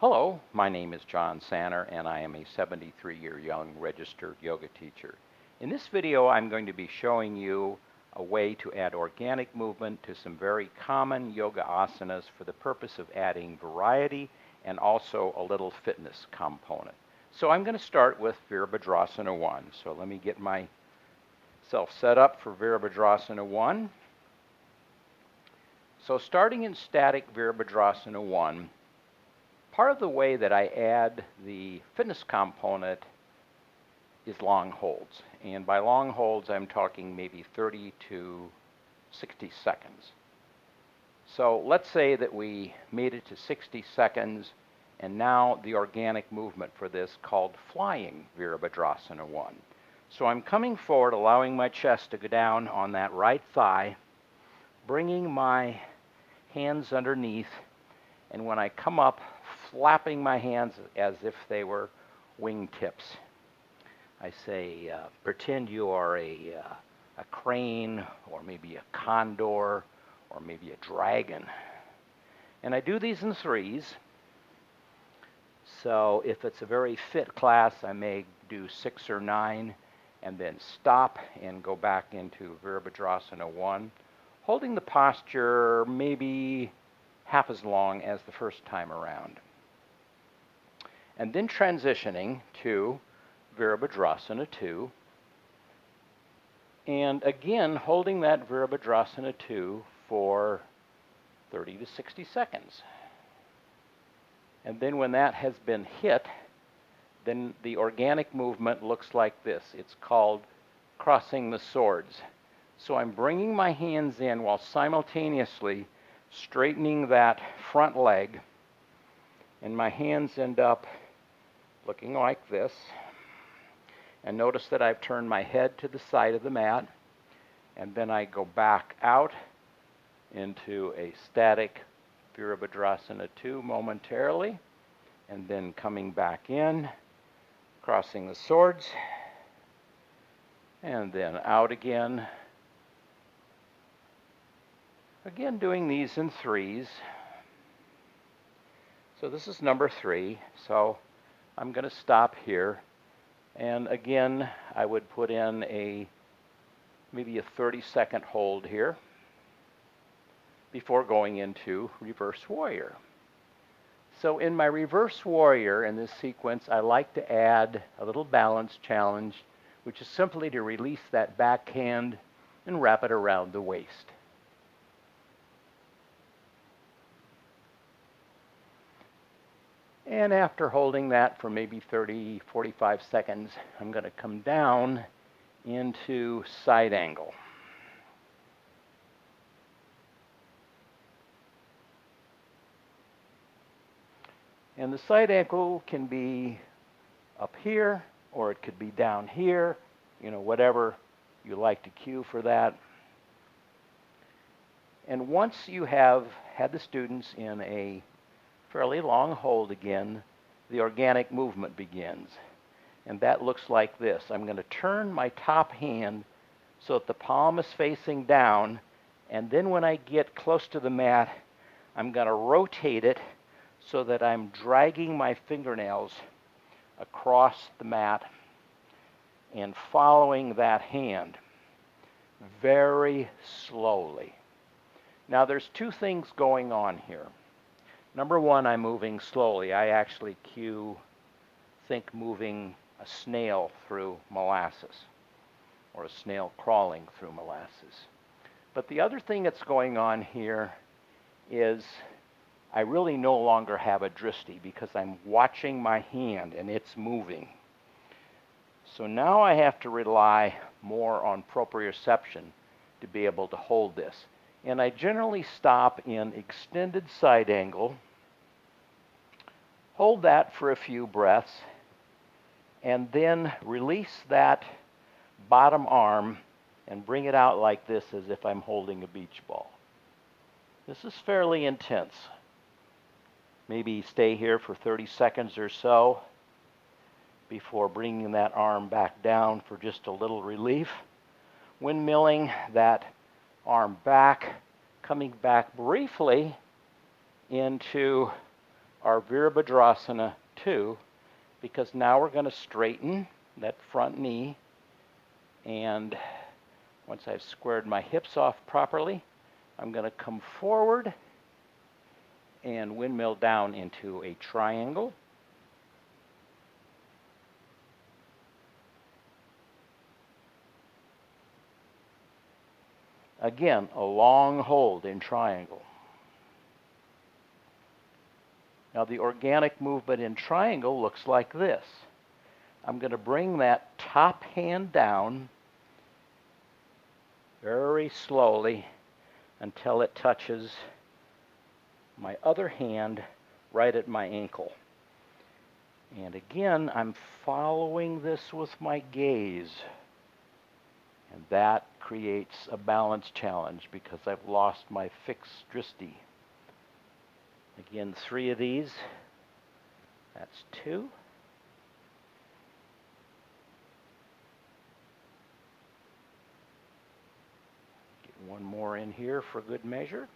Hello, my name is John Sanner and I am a 73-year young registered yoga teacher. In this video I'm going to be showing you a way to add organic movement to some very common yoga asanas for the purpose of adding variety and also a little fitness component. So I'm going to start with Virabhadrasana 1. So let me get myself set up for Virabhadrasana 1. So starting in static Virabhadrasana 1, part of the way that I add the fitness component is long holds. And by long holds, I'm talking maybe 30 to 60 seconds. So let's say that we made it to 60 seconds, and now the organic movement for this called flying Virabhadrasana 1. So I'm coming forward, allowing my chest to go down on that right thigh, bringing my hands underneath, and when I come up, flapping my hands as if they were wingtips. I say, pretend you are a crane, or maybe a condor, or maybe a dragon. And I do these in threes. So if it's a very fit class, I may do 6 or 9, and then stop and go back into Virabhadrasana 1, holding the posture maybe half as long as the first time around. And then transitioning to Virabhadrasana 2, and again holding that Virabhadrasana 2 for 30 to 60 seconds. And then when that has been hit, then the organic movement looks like this. It's called crossing the swords. So I'm bringing my hands in while simultaneously straightening that front leg, and my hands end up looking like this. And notice that I've turned my head to the side of the mat, and then I go back out into a static Virabhadrasana 2 momentarily, and then coming back in, crossing the swords, and then out again. Again, doing these in threes. So this is number 3. So I'm going to stop here. And again, I would put in maybe a 30-second hold here before going into reverse warrior. So in my reverse warrior, in this sequence, I like to add a little balance challenge, which is simply to release that back hand and wrap it around the waist. And after holding that for maybe 30, 45 seconds, I'm going to come down into side angle. And the side angle can be up here, or it could be down here, whatever you like to cue for that. And once you have had the students in a fairly long hold again, the organic movement begins. And that looks like this. I'm going to turn my top hand so that the palm is facing down, and then when I get close to the mat, I'm going to rotate it so that I'm dragging my fingernails across the mat and following that hand very slowly. Now there's 2 things going on here. Number 1, I'm moving slowly. I actually think moving a snail through molasses, or a snail crawling through molasses. But the other thing that's going on here is I really no longer have a drishti because I'm watching my hand and it's moving. So now I have to rely more on proprioception to be able to hold this. And I generally stop in extended side angle, hold that for a few breaths, and then release that bottom arm and bring it out like this as if I'm holding a beach ball. This is fairly intense. Maybe stay here for 30 seconds or so before bringing that arm back down for just a little relief. Windmilling that arm back, coming back briefly into our Virabhadrasana 2, because now we're going to straighten that front knee, and once I've squared my hips off properly, I'm going to come forward and windmill down into a triangle. Again, a long hold in triangle. Now the organic movement in triangle looks like this. I'm going to bring that top hand down very slowly until it touches my other hand right at my ankle. And again, I'm following this with my gaze. And that creates a balance challenge because I've lost my fixed drishti. Again, 3 of these. That's 2. Get one more in here for good measure.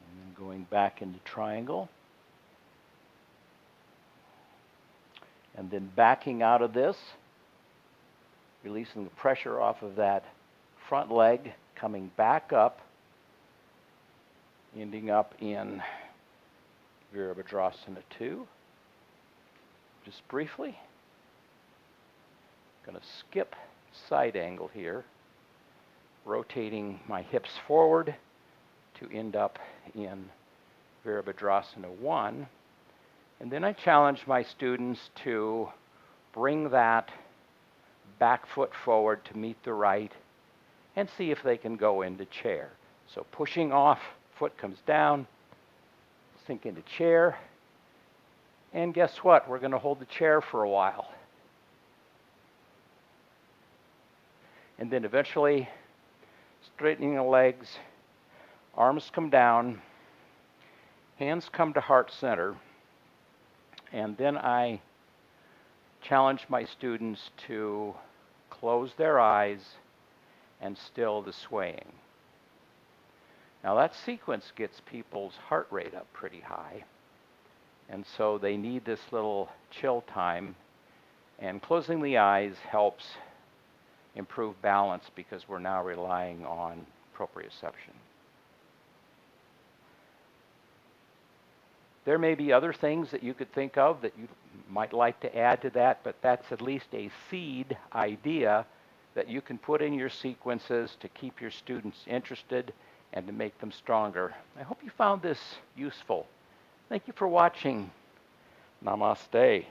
And then going back into triangle. And then backing out of this, releasing the pressure off of that front leg, coming back up, ending up in Virabhadrasana 2. Just briefly, I'm going to skip side angle here, rotating my hips forward to end up in Virabhadrasana 1. And then I challenge my students to bring that back foot forward to meet the right and see if they can go into chair. So pushing off, foot comes down, sink into chair, and guess what? We're going to hold the chair for a while. And then eventually straightening the legs, arms come down, hands come to heart center, and then I challenge my students to close their eyes and still the swaying. Now that sequence gets people's heart rate up pretty high, and so they need this little chill time, and closing the eyes helps improve balance because we're now relying on proprioception. There may be other things that you could think of that you might like to add to that, but that's at least a seed idea that you can put in your sequences to keep your students interested and to make them stronger. I hope you found this useful. Thank you for watching. Namaste.